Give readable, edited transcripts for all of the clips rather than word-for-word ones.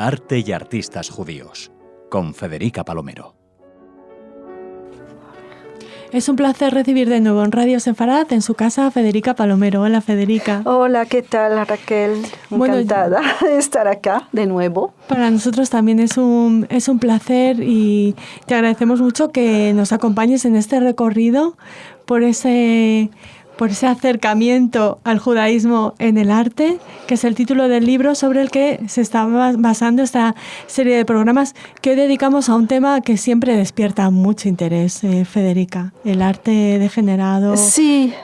Arte y artistas judíos, con Federica Palomero. Es un placer recibir de nuevo en Radio Sefarad, en su casa, a Federica Palomero. Hola, Federica. Hola, ¿qué tal, Raquel? Encantada de estar acá de nuevo. Para nosotros también es un placer y te agradecemos mucho que nos acompañes en este recorrido por ese acercamiento al judaísmo en el arte, que es el título del libro sobre el que se está basando esta serie de programas que hoy dedicamos a un tema que siempre despierta mucho interés, Federica, el arte degenerado. Sí,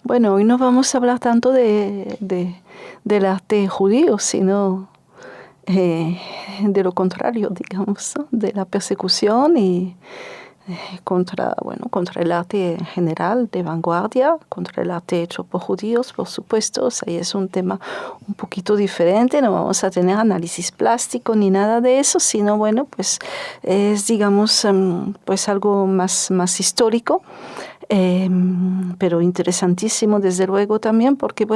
bueno, hoy no vamos a hablar tanto del arte judío, sino de lo contrario, digamos, ¿no? De la persecución y contra el arte en general de vanguardia, contra el arte hecho por judíos, por supuesto. O sea, es un tema un poquito diferente, no vamos a tener análisis plástico ni nada de eso, sino pues es, digamos, pues algo más histórico. Pero interesantísimo desde luego también, porque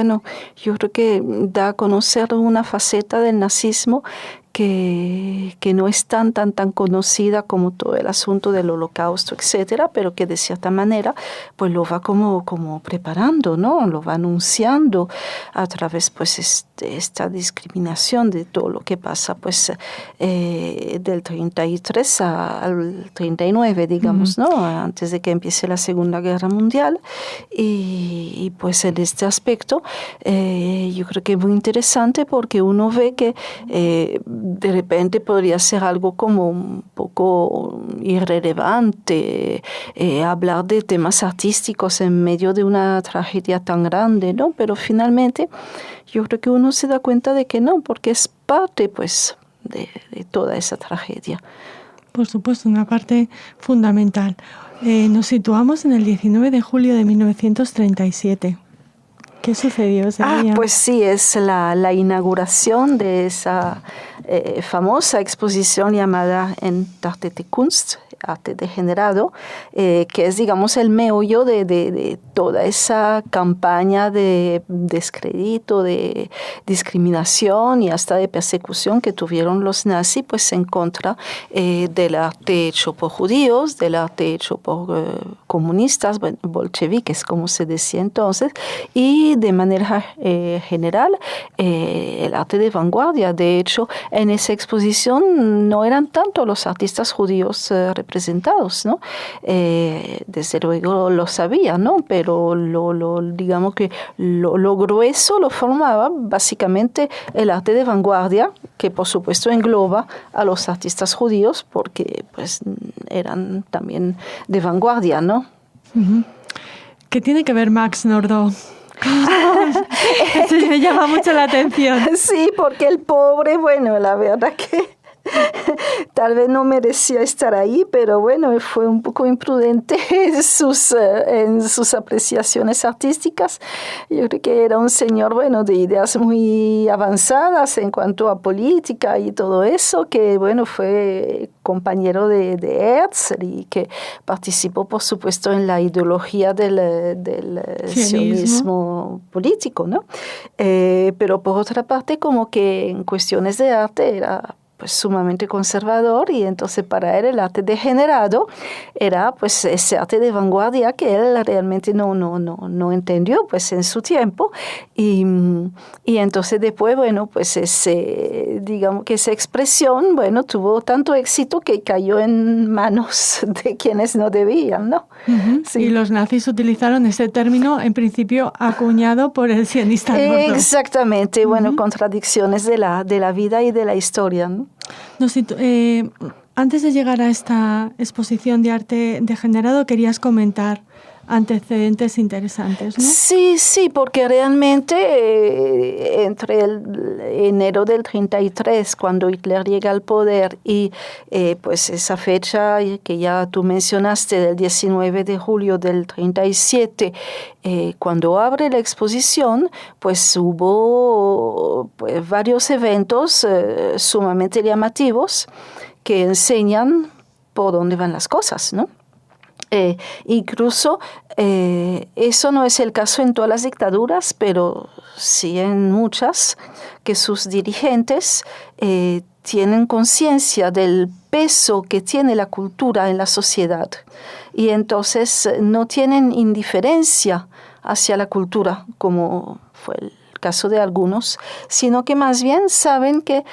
yo creo que da a conocer una faceta del nazismo que no es tan conocida como todo el asunto del holocausto, etcétera, pero que de cierta manera pues lo va como preparando, ¿no? Lo va anunciando a través pues esta discriminación de todo lo que pasa pues del 33 al 39, digamos, ¿no? Antes de que empiece la Segunda Guerra Mundial. Y pues en este aspecto yo creo que es muy interesante porque uno ve que de repente podría ser algo como un poco irrelevante hablar de temas artísticos en medio de una tragedia tan grande, ¿no? Pero finalmente yo creo que uno se da cuenta de que no, porque es parte pues de toda esa tragedia. Por supuesto, una parte fundamental. Nos situamos en el 19 de julio de 1937. ¿Qué sucedió ese día? Pues sí, es la inauguración de esa famosa exposición llamada Entartete Kunst, arte degenerado, que es, digamos, el meollo de toda esa campaña de descrédito, de discriminación y hasta de persecución que tuvieron los nazis pues en contra del arte hecho por judíos, del arte hecho por comunistas, bolcheviques, como se decía entonces, y de manera general el arte de vanguardia. De hecho, en esa exposición no eran tanto los artistas judíos representados, ¿no? Desde luego lo sabía, ¿no? Pero digamos que lo grueso lo formaba básicamente el arte de vanguardia, que por supuesto engloba a los artistas judíos porque pues eran también de vanguardia, ¿no? ¿Qué tiene que ver Max Nordau? Eso me llama mucho la atención. Sí, porque el pobre, la verdad que tal vez no merecía estar ahí, pero fue un poco imprudente en sus apreciaciones artísticas. Yo creo que era un señor, de ideas muy avanzadas en cuanto a política y todo eso, que, fue compañero de Herzl y que participó, por supuesto, en la ideología del sionismo político, ¿no? Pero por otra parte, como que en cuestiones de arte era pues sumamente conservador, y entonces para él el arte degenerado era pues ese arte de vanguardia que él realmente no entendió pues en su tiempo, y entonces después pues digamos que esa expresión tuvo tanto éxito que cayó en manos de quienes no debían, ¿no? Sí. Y los nazis utilizaron ese término en principio acuñado por el sionista Nordau. Exactamente, contradicciones de la vida y de la historia, ¿no? Antes de llegar a esta exposición de arte degenerado, querías comentar antecedentes interesantes, ¿no? Sí, porque realmente entre el enero del 33, cuando Hitler llega al poder, y pues esa fecha que ya tú mencionaste, del 19 de julio del 37, cuando abre la exposición, pues hubo pues varios eventos sumamente llamativos que enseñan por dónde van las cosas, ¿no? Incluso eso no es el caso en todas las dictaduras, pero sí en muchas, que sus dirigentes tienen conciencia del peso que tiene la cultura en la sociedad y entonces no tienen indiferencia hacia la cultura, como fue el caso de algunos, sino que más bien saben que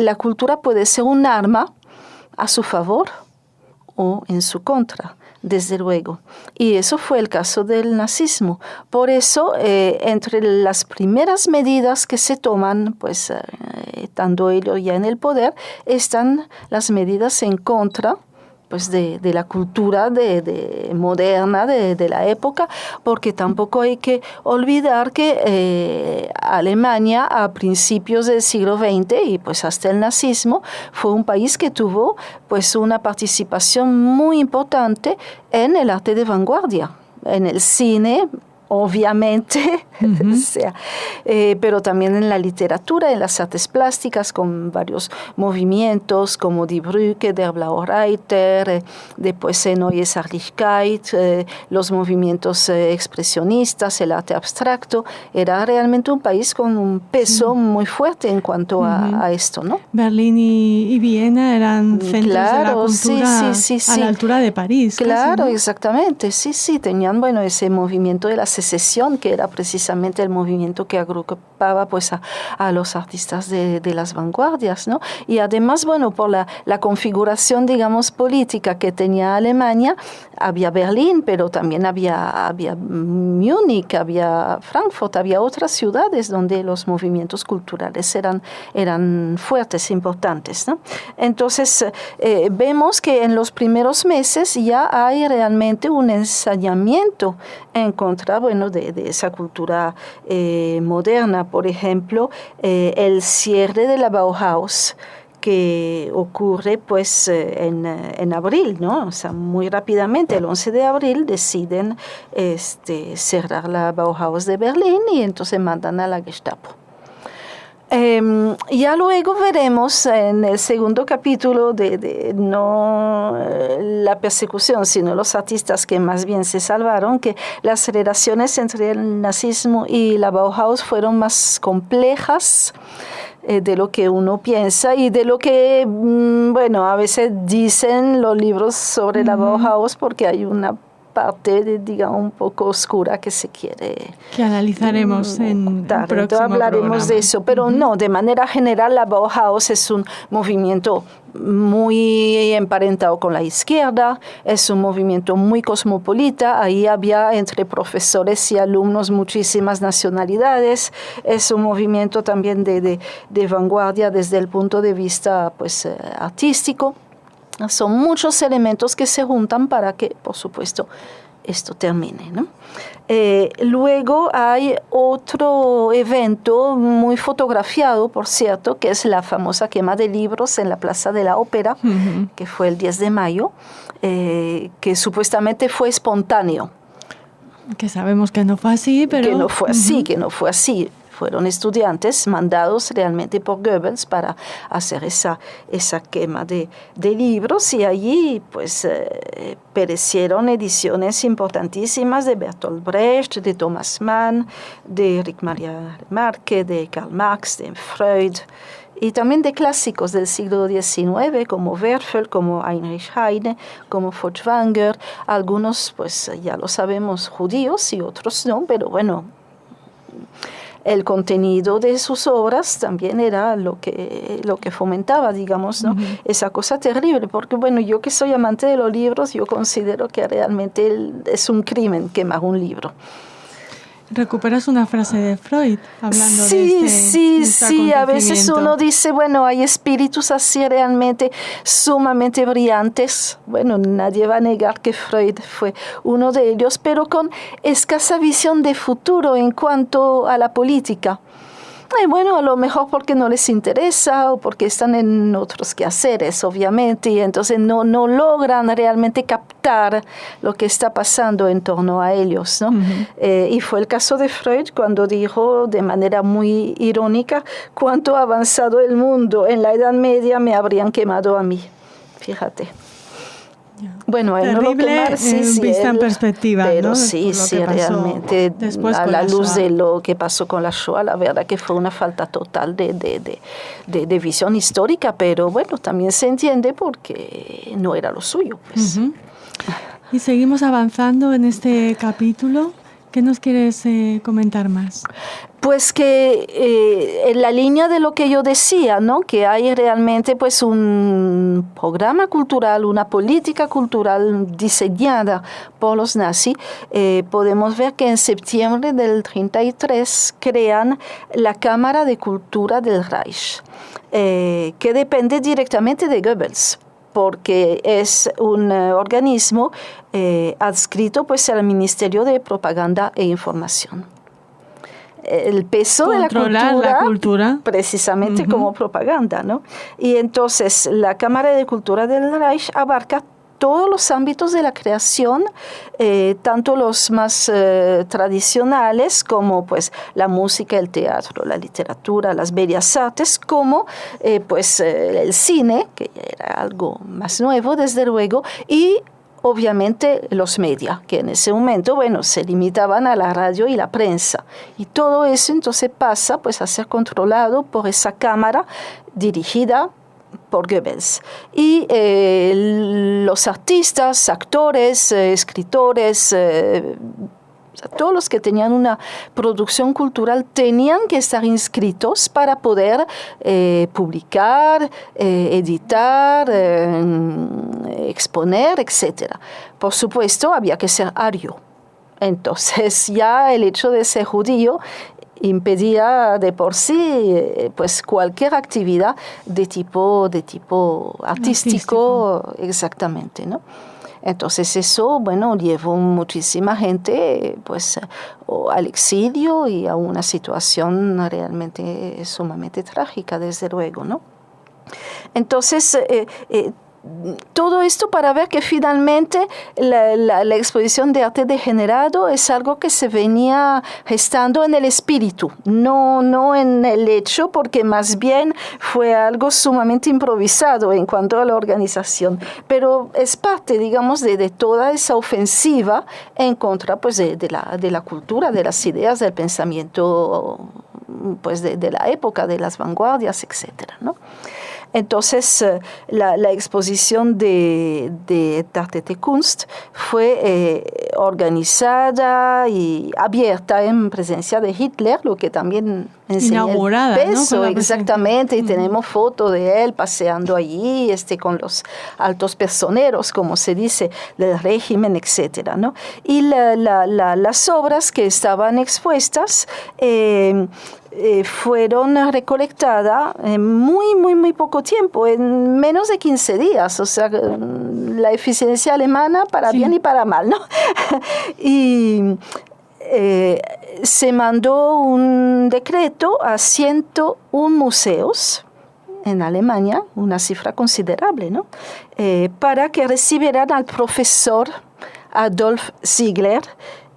la cultura puede ser un arma a su favor o en su contra, desde luego. Y eso fue el caso del nazismo. Por eso, entre las primeras medidas que se toman, pues, estando ellos ya en el poder, están las medidas en contra, pues, de la cultura moderna de la época, porque tampoco hay que olvidar que Alemania a principios del siglo XX y pues hasta el nazismo fue un país que tuvo pues una participación muy importante en el arte de vanguardia, en el cine, obviamente, o sea, pero también en la literatura, en las artes plásticas, con varios movimientos como Die Brücke, der Blaue Reiter, después Neues Artigkeit, los movimientos expresionistas, el arte abstracto. Era realmente un país con un peso muy fuerte en cuanto a esto, ¿no? Berlín y Viena eran centros de la cultura a la altura de París. Claro, casi, ¿no? Exactamente, sí, tenían, bueno, ese movimiento de la secesión, que era precisamente el movimiento que agrupaba pues a los artistas de las vanguardias, ¿no? Y además, bueno, por la configuración, digamos, política que tenía Alemania, había Berlín, pero también había Múnich, había Frankfurt, había otras ciudades donde los movimientos culturales eran fuertes, importantes, ¿no? Entonces, vemos que en los primeros meses ya hay realmente un ensañamiento en contra, bueno, de esa cultura moderna. Por ejemplo, el cierre de la Bauhaus, que ocurre pues en abril, ¿no? O sea, muy rápidamente, el 11 de abril deciden cerrar la Bauhaus de Berlín y entonces mandan a la Gestapo. Ya luego veremos en el segundo capítulo de no la persecución, sino los artistas que más bien se salvaron, que las relaciones entre el nazismo y la Bauhaus fueron más complejas de lo que uno piensa y de lo que, bueno, a veces dicen los libros sobre la Bauhaus, porque hay una parte, digamos, un poco oscura que se quiere... Que analizaremos en el próximo hablaremos programa. de eso, pero no, de manera general la Bauhaus es un movimiento muy emparentado con la izquierda, es un movimiento muy cosmopolita, ahí había entre profesores y alumnos muchísimas nacionalidades, es un movimiento también de vanguardia desde el punto de vista pues, artístico. Son muchos elementos que se juntan para que, por supuesto, esto termine, ¿no? Luego hay otro evento muy fotografiado, por cierto, que es la famosa quema de libros en la Plaza de la Ópera, que fue el 10 de mayo, que supuestamente fue espontáneo. Que sabemos que no fue así, pero... Que no fue así. Fueron estudiantes mandados realmente por Goebbels para hacer esa quema de libros y allí pues perecieron ediciones importantísimas de Bertolt Brecht, de Thomas Mann, de Erich Maria Remarque, de Karl Marx, de Freud y también de clásicos del siglo XIX como Werfel, como Heinrich Heine, como Furtwängler, algunos pues ya lo sabemos judíos y otros no, pero bueno, el contenido de sus obras también era lo que fomentaba, digamos, ¿no? Esa cosa terrible, porque bueno, yo que soy amante de los libros, yo considero que realmente es un crimen quemar un libro. ¿Recuperas una frase de Freud hablando Sí, a veces uno dice, bueno, hay espíritus así realmente sumamente brillantes. Bueno, nadie va a negar que Freud fue uno de ellos, pero con escasa visión de futuro en cuanto a la política. Bueno, a lo mejor porque no les interesa o porque están en otros quehaceres, obviamente, y entonces no logran realmente captar lo que está pasando en torno a ellos, ¿no? Y fue el caso de Freud cuando dijo de manera muy irónica, cuánto ha avanzado el mundo, en la Edad Media me habrían quemado a mí, fíjate. Bueno, él no lo Terrible quemaron, sí, vista en él, perspectiva, pero ¿no? sí, realmente después a con la la luz Shoah. de lo que pasó con la Shoah, la verdad que fue una falta total de visión histórica, pero bueno, también se entiende porque no era lo suyo, pues. Uh-huh. Y seguimos avanzando en este capítulo. ¿Qué nos quieres comentar más? Pues que en la línea de lo que yo decía, ¿no? Que hay realmente pues un programa cultural, una política cultural diseñada por los nazis. Podemos ver que en septiembre del 33 crean la Cámara de Cultura del Reich, que depende directamente de Goebbels, porque es un organismo adscrito pues al Ministerio de Propaganda e Información. El peso de la cultura precisamente uh-huh. como propaganda, ¿no? Y entonces la Cámara de Cultura del Reich abarca todos los ámbitos de la creación, tanto los más tradicionales como pues la música, el teatro, la literatura, las bellas artes, como pues el cine, que era algo más nuevo desde luego, y obviamente los medios, que en ese momento, bueno, se limitaban a la radio y la prensa. Y todo eso entonces pasa pues a ser controlado por esa cámara dirigida por Goebbels. Y los artistas, actores, escritores, todos los que tenían una producción cultural tenían que estar inscritos para poder publicar, editar, exponer, etc. Por supuesto, había que ser ario. Entonces, ya el hecho de ser judío impedía de por sí pues cualquier actividad de tipo artístico. Exactamente, ¿no? Entonces eso, bueno, llevó muchísima gente pues al exilio y a una situación realmente sumamente trágica, desde luego, ¿no? Entonces, todo esto para ver que finalmente la exposición de arte degenerado es algo que se venía gestando en el espíritu, no en el hecho, porque más bien fue algo sumamente improvisado en cuanto a la organización, pero es parte, digamos, de toda esa ofensiva en contra pues, de la cultura, de las ideas, del pensamiento pues, de la época, de las vanguardias, etcétera, ¿no? Entonces, la exposición de Arte et Kunst fue organizada y abierta en presencia de Hitler, lo que también enseña inaugurada, el peso, ¿no? exactamente, y tenemos fotos de él paseando allí con los altos personeros, como se dice, del régimen, etcétera, ¿no? Y las obras que estaban expuestas fueron recolectadas en muy poco tiempo, en menos de 15 días, o sea, la eficiencia alemana para bien y para mal, ¿no? Y se mandó un decreto a 101 museos en Alemania, una cifra considerable, ¿no? Para que recibieran al profesor Adolf Ziegler,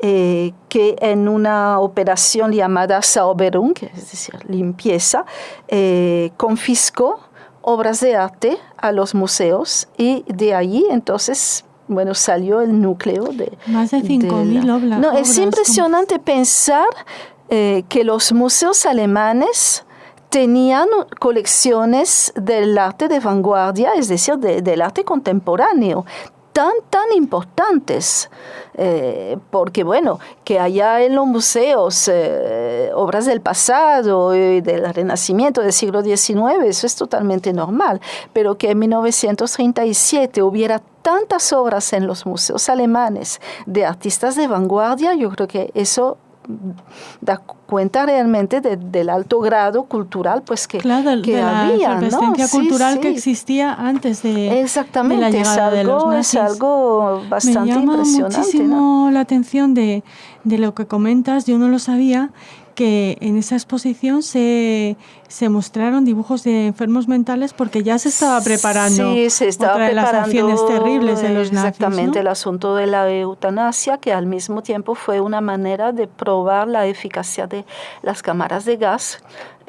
que en una operación llamada Sauberung, es decir, limpieza, confiscó obras de arte a los museos y de allí entonces, bueno, salió el núcleo de... Más de 5.000 obras. No, es impresionante pensar que los museos alemanes tenían colecciones del arte de vanguardia, es decir, del arte contemporáneo, tan importantes, porque bueno, que allá en los museos obras del pasado, del Renacimiento, del siglo XIX, eso es totalmente normal, pero que en 1937 hubiera tantas obras en los museos alemanes de artistas de vanguardia, yo creo que eso da cuenta realmente del alto grado cultural pues que había, la efervescencia cultural que existía antes de la llegada de los nazis. Es algo bastante impresionante. Me llama muchísimo la atención de lo que comentas, yo no lo sabía, que en esa exposición se mostraron dibujos de enfermos mentales porque ya se estaba preparando otra de las acciones terribles de los nazis, exactamente, ¿no? El asunto de la eutanasia, que al mismo tiempo fue una manera de probar la eficacia de las cámaras de gas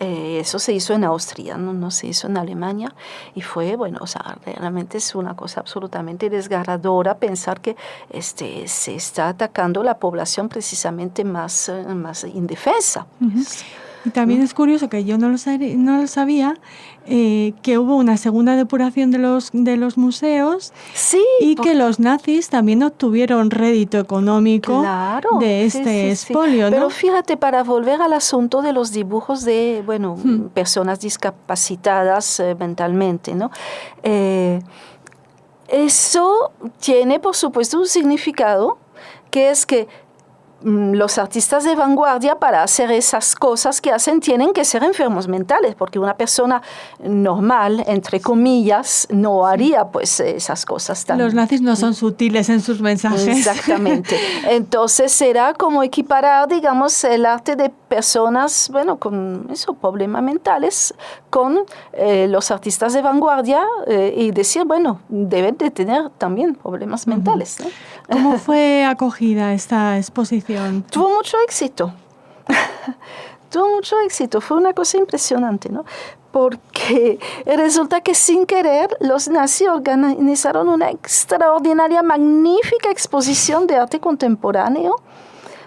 Eso se hizo en Austria, no se hizo en Alemania, y fue, bueno, o sea, realmente es una cosa absolutamente desgarradora pensar que se está atacando la población precisamente más indefensa. Uh-huh. Y también es curioso, que yo no lo sabía, que hubo una segunda depuración de los museos, sí, y que los nazis también obtuvieron rédito económico, claro, de este expolio, sí. ¿no? Pero fíjate, para volver al asunto de los dibujos de, bueno, personas discapacitadas mentalmente, ¿no? Eso tiene, por supuesto, un significado, que es que los artistas de vanguardia, para hacer esas cosas que hacen, tienen que ser enfermos mentales, porque una persona normal, entre comillas, no haría pues esas cosas tan... Los nazis no son sutiles en sus mensajes. Exactamente. Entonces será como equiparar, digamos, el arte de personas, bueno, con esos problemas mentales, con los artistas de vanguardia, y decir, bueno, deben de tener también problemas mentales, ¿no? ¿Cómo fue acogida esta exposición? Tuvo mucho éxito. Tuvo mucho éxito. Fue una cosa impresionante, ¿no? Porque resulta que sin querer los nazis organizaron una extraordinaria, magnífica exposición de arte contemporáneo,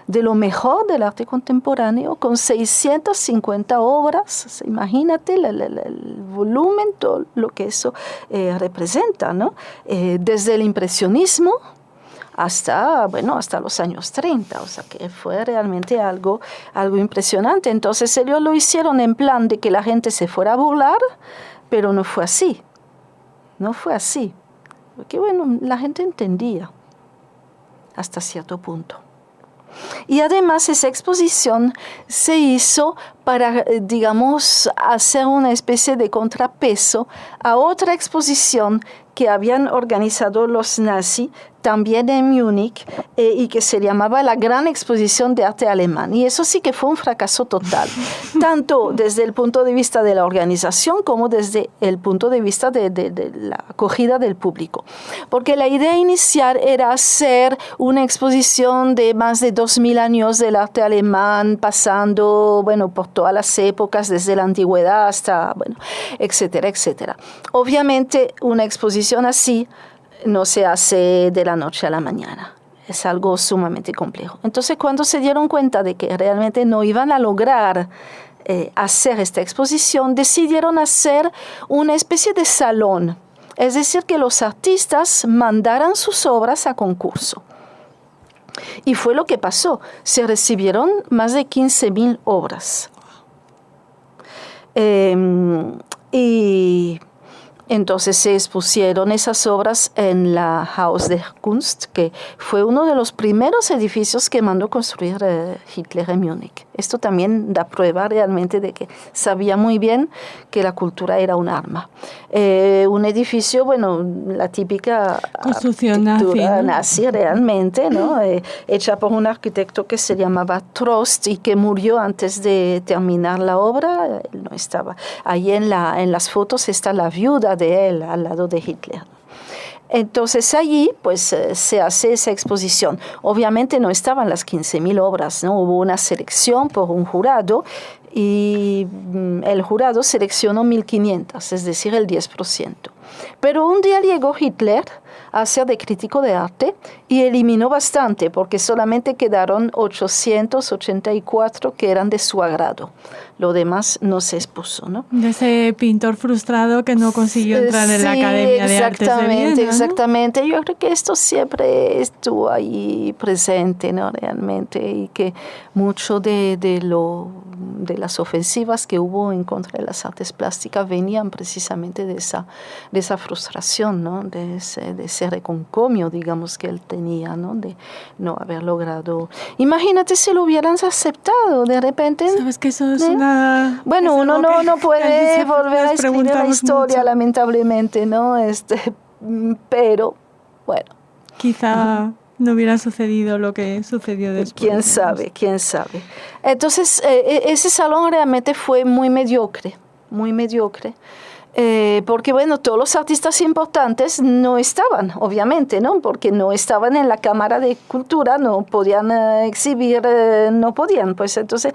de lo mejor del arte contemporáneo, con 650 obras. Imagínate el volumen, todo lo que eso representa, ¿no? Desde el impresionismo hasta los años 30, o sea que fue realmente algo impresionante. Entonces ellos lo hicieron en plan de que la gente se fuera a burlar, pero no fue así, porque bueno, la gente entendía hasta cierto punto. Y además esa exposición se hizo para, digamos, hacer una especie de contrapeso a otra exposición que habían organizado los nazis también en Múnich, y que se llamaba la Gran Exposición de Arte Alemán. Y eso sí que fue un fracaso total, tanto desde el punto de vista de la organización como desde el punto de vista de la acogida del público. Porque la idea inicial era hacer una exposición de más de 2000 años del arte alemán, pasando, bueno, por todas las épocas, desde la antigüedad hasta, bueno, etcétera, etcétera. Obviamente, una exposición así no se hace de la noche a la mañana. Es algo sumamente complejo. Entonces, cuando se dieron cuenta de que realmente no iban a lograr hacer esta exposición, decidieron hacer una especie de salón. Es decir, que los artistas mandaran sus obras a concurso. Y fue lo que pasó. Se recibieron más de 15,000 obras. Y entonces se expusieron esas obras en la Haus der Kunst, que fue uno de los primeros edificios que mandó construir Hitler en Múnich. Esto también da prueba realmente de que sabía muy bien que la cultura era un arma. Un edificio, bueno, la típica construcción nazi realmente, ¿no? Hecha por un arquitecto que se llamaba Trost y que murió antes de terminar la obra. Él no estaba. Ahí en las fotos está la viuda de él al lado de Hitler. Entonces allí pues se hace esa exposición. Obviamente no estaban las 15,000 obras, ¿no? Hubo una selección por un jurado y el jurado seleccionó 1,500, es decir, el 10%. Pero un día llegó Hitler a ser de crítico de arte y eliminó bastante, porque solamente quedaron 884 que eran de su agrado. Lo demás no se expuso, ¿no? De ese pintor frustrado que no consiguió entrar en la Academia de Artes de Viena, ¿no? Exactamente. Yo creo que esto siempre estuvo ahí presente, ¿no? Realmente, y que mucho de las ofensivas que hubo en contra de las artes plásticas venían precisamente de esa frustración, ¿no? De ese reconcomio, digamos, que él tenía, ¿no? De no haber logrado. Imagínate si lo hubieran aceptado de repente. Sabes que eso es una... Bueno, uno no puede volver a escribir la historia, mucho, lamentablemente, ¿no? Pero, bueno. Quizá no hubiera sucedido lo que sucedió después. ¿Quién sabe? Entonces, ese salón realmente fue muy mediocre. Porque, bueno, todos los artistas importantes no estaban, obviamente, ¿no? Porque no estaban en la Cámara de Cultura, no podían exhibir, no podían. Pues entonces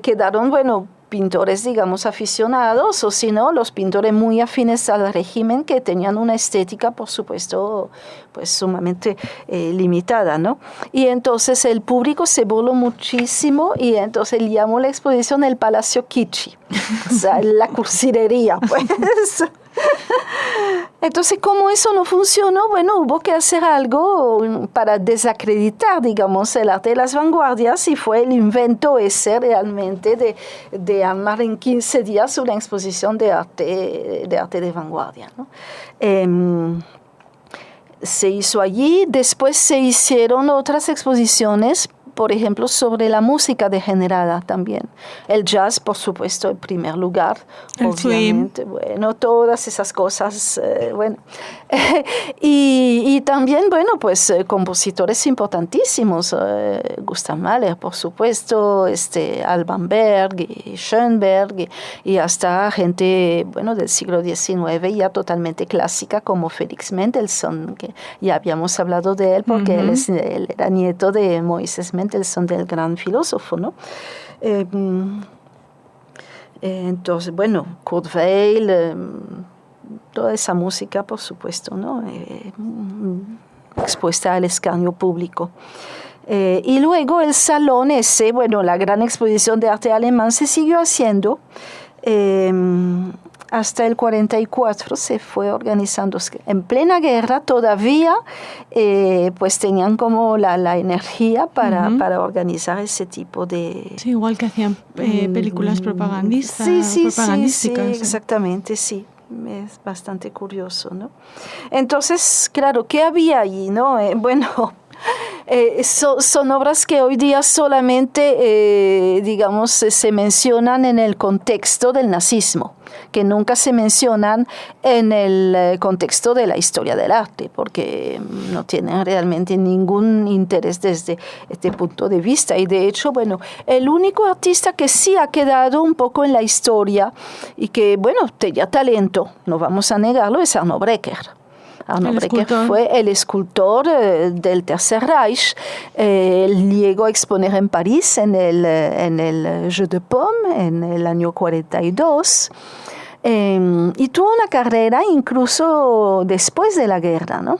quedaron, bueno, pintores, digamos, aficionados, o si no, los pintores muy afines al régimen que tenían una estética, por supuesto, pues sumamente limitada, ¿no? Y entonces el público se burló muchísimo y entonces llamó la exposición el Palacio Kitschy, o sea, la cursilería, pues. Entonces, como eso no funcionó, bueno, hubo que hacer algo para desacreditar, digamos, el arte de las vanguardias, y fue el invento ese realmente de armar en 15 días una exposición de arte de vanguardia, ¿no? Se hizo allí, después se hicieron otras exposiciones, por ejemplo, sobre la música degenerada también. El jazz, por supuesto, en primer lugar. El obviamente, swing. bueno, todas esas cosas, bueno. Y también, bueno, pues compositores importantísimos. Gustav Mahler, por supuesto, Alban Berg y Schoenberg, y hasta gente, bueno, del siglo XIX, ya totalmente clásica, como Felix Mendelssohn, que ya habíamos hablado de él, porque él era nieto de Moisés Mendelssohn, del gran filósofo, ¿no? Entonces, bueno, Kurt Weill, toda esa música, por supuesto, ¿no? Expuesta al escarnio público. Y luego el salón ese, bueno, la gran exposición de arte alemán se siguió haciendo. Hasta el 44 se fue organizando. En plena guerra todavía pues tenían como la energía para organizar ese tipo de... Sí, igual que hacían películas propagandísticas. Sí, exactamente, sí. Es bastante curioso, ¿no? Entonces, claro, ¿qué había allí, no? Bueno... son obras que hoy día solamente, digamos, se mencionan en el contexto del nazismo, que nunca se mencionan en el contexto de la historia del arte, porque no tienen realmente ningún interés desde este punto de vista. Y de hecho, bueno, el único artista que sí ha quedado un poco en la historia y que, bueno, tenía talento, no vamos a negarlo, es Arno Breker. Arno Breker fue el escultor del Tercer Reich. Llegó a exponer en París en el Jeu de Paume en el año 42. Y tuvo una carrera incluso después de la guerra, ¿no?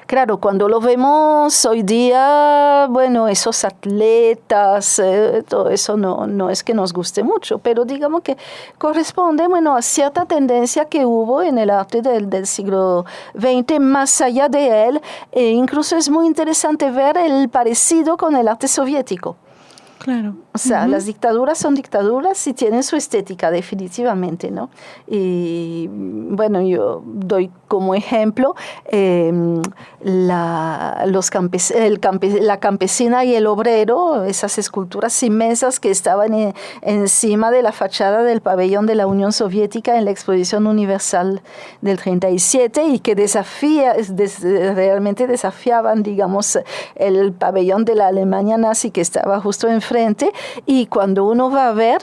Claro, cuando lo vemos hoy día, bueno, esos atletas, todo eso no es que nos guste mucho, pero digamos que corresponde, bueno, a cierta tendencia que hubo en el arte del siglo XX, más allá de él. Incluso es muy interesante ver el parecido con el arte soviético. Claro. O sea, las dictaduras son dictaduras y tienen su estética, definitivamente, ¿no? Y bueno, yo doy como ejemplo la campesina y el obrero, esas esculturas inmensas que estaban encima de la fachada del pabellón de la Unión Soviética en la Exposición Universal del 37 y que realmente desafiaban, digamos, el pabellón de la Alemania nazi que estaba justo enfrente. Y cuando uno va a ver,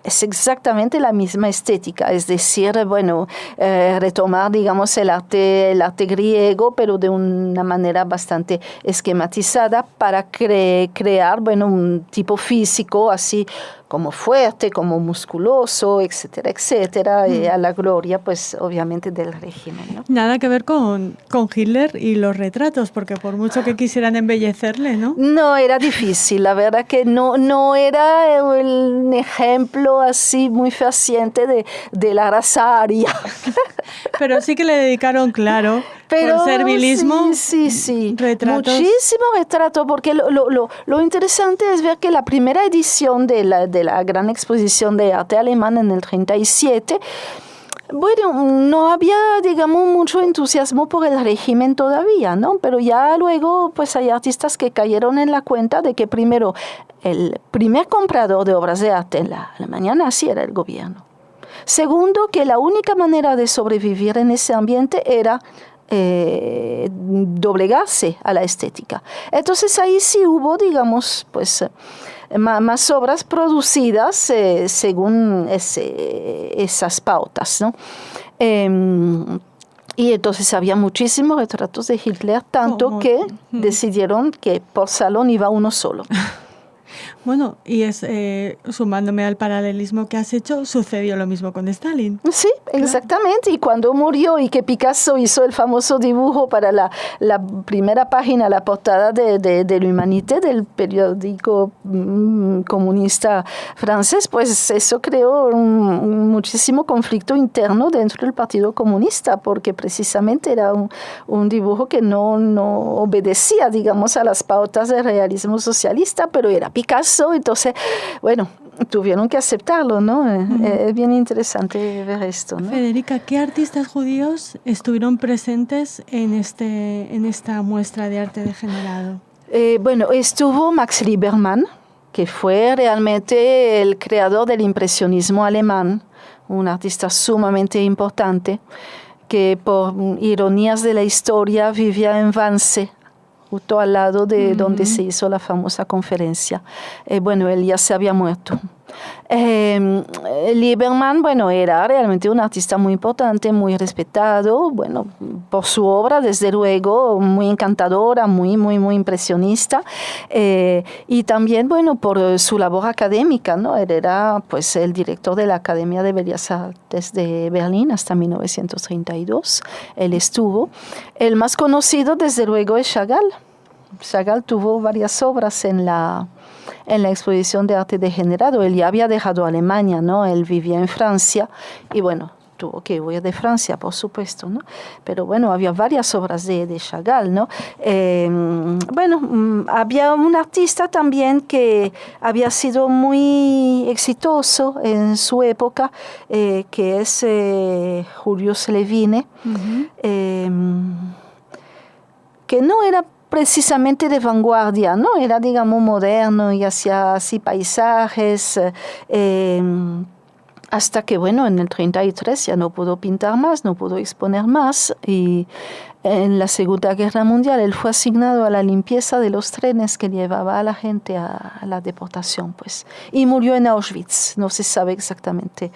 es exactamente la misma estética, es decir, bueno, retomar, digamos, el arte griego, pero de una manera bastante esquematizada para crear, bueno, un tipo físico así como fuerte, como musculoso, etcétera, etcétera, a la gloria, pues, obviamente, del régimen, ¿no? Nada que ver con Hitler y los retratos, porque por mucho que quisieran embellecerle, ¿no? No, era difícil, la verdad que no era un ejemplo así muy fehaciente de la raza aria. Pero sí que le dedicaron, claro, por servilismo, sí. retratos. Muchísimo retrato, porque lo interesante es ver que la primera edición de la gran exposición de arte alemán en el 37, bueno, no había, digamos, mucho entusiasmo por el régimen todavía, ¿no? Pero ya luego, pues hay artistas que cayeron en la cuenta de que primero, el primer comprador de obras de arte en la Alemania nazi era el gobierno. Segundo, que la única manera de sobrevivir en ese ambiente era doblegarse a la estética. Entonces ahí sí hubo, digamos, pues más obras producidas según esas pautas, ¿no? Y entonces había muchísimos retratos de Hitler, tanto que decidieron que por salón iba uno solo. Bueno, y sumándome al paralelismo que has hecho, sucedió lo mismo con Stalin. Sí, exactamente. Y cuando murió y que Picasso hizo el famoso dibujo para la primera página, la portada de l'Humanité, del periódico comunista francés, pues eso creó muchísimo conflicto interno dentro del Partido Comunista, porque precisamente era un dibujo que no obedecía, digamos, a las pautas del realismo socialista, pero era Picasso, entonces, bueno, tuvieron que aceptarlo, ¿no? Es bien interesante ver esto, ¿no? Federica, ¿qué artistas judíos estuvieron presentes en esta muestra de arte degenerado? Bueno, estuvo Max Liebermann, que fue realmente el creador del impresionismo alemán, un artista sumamente importante, que por ironías de la historia vivía en Wannsee, justo al lado de donde se hizo la famosa conferencia. Bueno, él ya se había muerto. Liebermann, bueno, era realmente un artista muy importante, muy respetado, bueno, por su obra, desde luego, muy encantadora, muy impresionista, y también, bueno, por su labor académica, ¿no? Él era, pues, el director de la Academia de Bellas Artes de Berlín hasta 1932, él estuvo. El más conocido, desde luego, es Chagall. Chagall tuvo varias obras en la exposición de arte degenerado. Él ya había dejado Alemania, ¿no? Él vivía en Francia y bueno, tuvo que huir de Francia, por supuesto, ¿no? Pero bueno, había varias obras de Chagall, ¿no? Bueno, había un artista también que había sido muy exitoso en su época, que es Julius Levine, que no era precisamente de vanguardia, ¿no? Era, digamos, moderno y hacía así paisajes, hasta que, bueno, en el 33 ya no pudo pintar más, no pudo exponer más, y en la Segunda Guerra Mundial él fue asignado a la limpieza de los trenes que llevaba a la gente a la deportación, pues, y murió en Auschwitz, no se sabe exactamente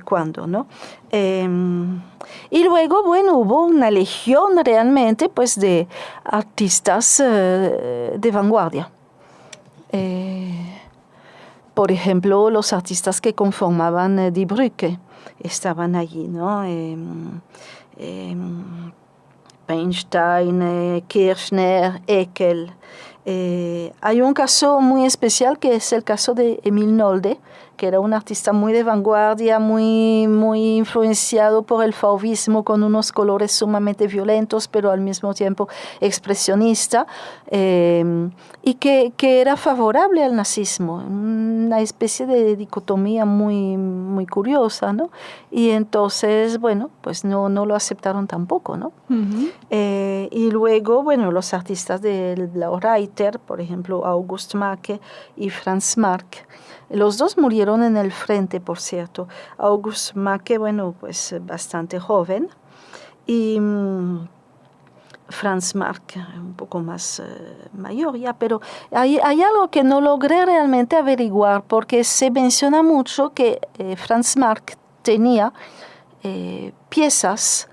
cuándo, ¿no? Y luego, bueno, hubo una legión realmente, pues, de artistas de vanguardia. Por ejemplo, los artistas que conformaban Die Brücke estaban allí, ¿no? Weinstein, Kirchner, Eckel. Hay un caso muy especial que es el caso de Emil Nolde, que era un artista muy de vanguardia, muy influenciado por el fauvismo, con unos colores sumamente violentos, pero al mismo tiempo expresionista, y que era favorable al nazismo, una especie de dicotomía muy curiosa, ¿no? Y entonces, bueno, pues no lo aceptaron tampoco, ¿no? Y luego, bueno, los artistas de Reiter, por ejemplo, August Macke y Franz Marc, los dos murieron en el frente, por cierto. August Macke, bueno, pues bastante joven, y Franz Marc un poco más mayor ya, pero hay algo que no logré realmente averiguar, porque se menciona mucho que Franz Marc tenía piezas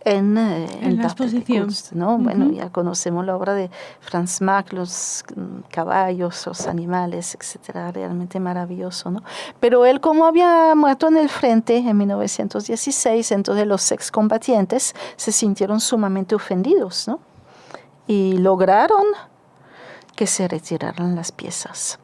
en la exposición, Kunst, ¿no? Bueno, ya conocemos la obra de Franz Marc, los caballos, los animales, etcétera, realmente maravilloso, ¿no? Pero él, como había muerto en el frente en 1916, entonces los excombatientes se sintieron sumamente ofendidos, ¿no? Y lograron que se retiraran las piezas.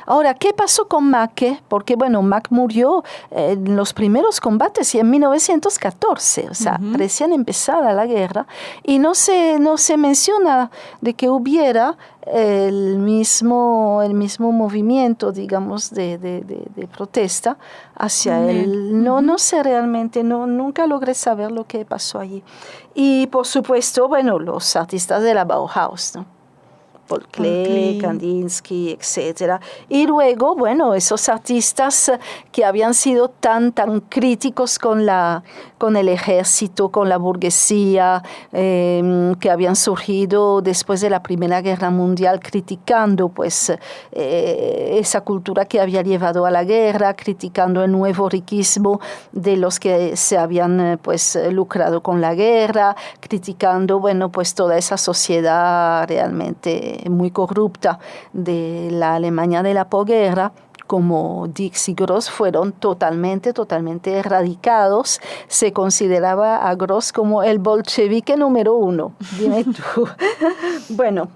Ahora, ¿qué pasó con Macke? Porque, bueno, Macke murió en los primeros combates y en 1914, o sea, recién empezada la guerra, y no se menciona de que hubiera el mismo movimiento, digamos, de protesta hacia él. No sé realmente, nunca logré saber lo que pasó allí. Y, por supuesto, bueno, los artistas de la Bauhaus, ¿no? Paul Klee, Kandinsky, etc. Y luego, bueno, esos artistas que habían sido tan críticos con el ejército, con la burguesía, que habían surgido después de la Primera Guerra Mundial, criticando pues esa cultura que había llevado a la guerra, criticando el nuevo riquismo de los que se habían pues lucrado con la guerra, criticando, bueno, pues toda esa sociedad realmente muy corrupta de la Alemania de la posguerra, como Dix y Gross, fueron totalmente erradicados. Se consideraba a Gross como el bolchevique número 1. Dime tú. Bueno,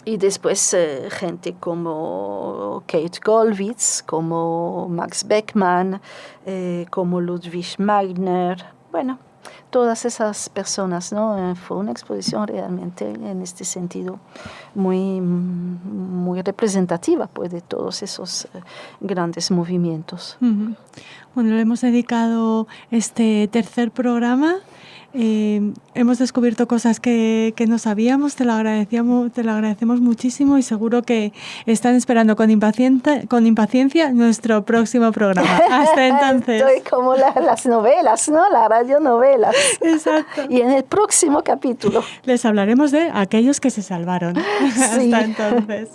y después gente como Kate Gollwitz, como Max Beckmann, como Ludwig Magner. Bueno, todas esas personas, ¿no? Fue una exposición realmente en este sentido muy representativa, pues, de todos esos grandes movimientos. Uh-huh. Bueno, le hemos dedicado este tercer programa. Hemos descubierto cosas que no sabíamos, te lo agradecemos muchísimo y seguro que están esperando con impaciencia nuestro próximo programa. Hasta entonces. Estoy como las novelas, ¿no? Las radionovelas. Exacto. Y en el próximo capítulo les hablaremos de aquellos que se salvaron. Sí. Hasta entonces.